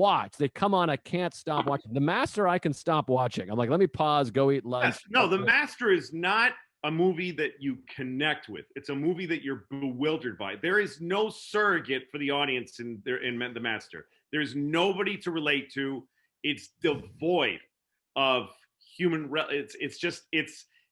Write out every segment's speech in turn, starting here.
watch. They come on, I can't stop watching. The Master, I can stop watching. I'm like, let me pause, go eat lunch. Yes. No, The Master is not a movie that you connect with. It's a movie that you're bewildered by. There is no surrogate for the audience in The Master. There's nobody to relate to. It's devoid of human.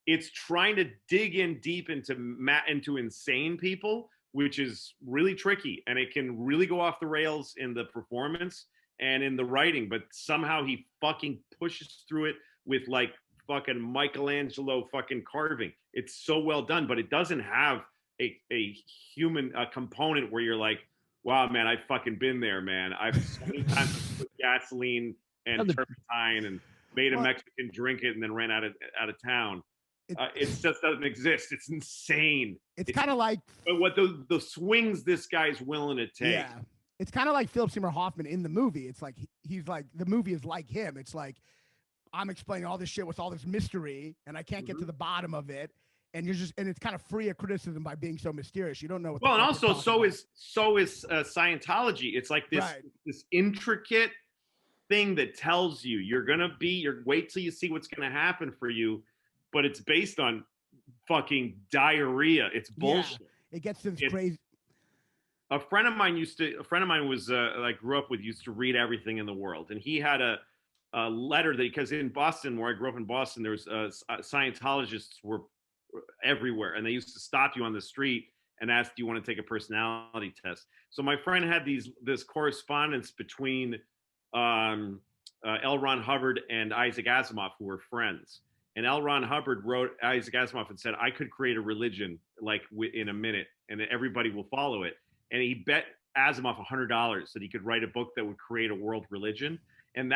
It's trying to dig in deep into insane people, which is really tricky, and it can really go off the rails in the performance and in the writing. But somehow he fucking pushes through it with like fucking Michelangelo fucking carving. It's so well done, but it doesn't have a human component where you're like, wow, man, I've fucking been there, man. I've so many times put gasoline and turpentine and made a Mexican drink it and then ran out of town. It just doesn't exist. It's insane. It's kind of like what the swings this guy's willing to take. Yeah, it's kind of like Philip Seymour Hoffman in the movie. It's like he's like the movie is like him. It's like I'm explaining all this shit with all this mystery, and I can't get to the bottom of it. And it's kind of free of criticism by being so mysterious. You don't know what. Well, and also so is Scientology. It's like this intricate thing that tells you wait till you see what's gonna happen for you, but it's based on fucking diarrhea. It's bullshit. Yeah, it gets to this crazy. A friend of mine was like grew up with used to read everything in the world, and he had a letter because in Boston, where I grew up in Boston, there was Scientologists were everywhere, and they used to stop you on the street and ask, do you want to take a personality test? So my friend had this correspondence between L. Ron Hubbard and Isaac Asimov, who were friends. And L. Ron Hubbard wrote Isaac Asimov and said, I could create a religion like in a minute, and everybody will follow it. And he bet Asimov $100 that he could write a book that would create a world religion. And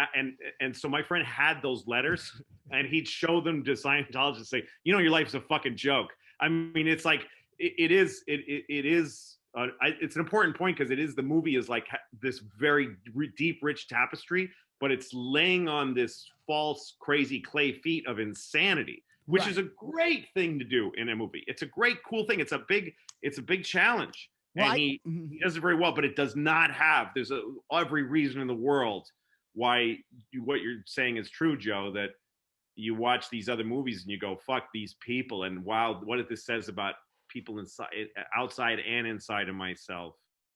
so my friend had those letters, and he'd show them to Scientologists and say, your life's a fucking joke. I mean, it's like it is. It's an important point because the movie is like this very deep, rich tapestry, but it's laying on this false, crazy clay feet of insanity, which is a great thing to do in a movie. It's a great, cool thing. It's a big challenge, and he does it very well. But it does not have. There's every reason in the world why what you're saying is true, Joe, that you watch these other movies and you go, fuck these people, and wow, what this says about people outside and inside of myself.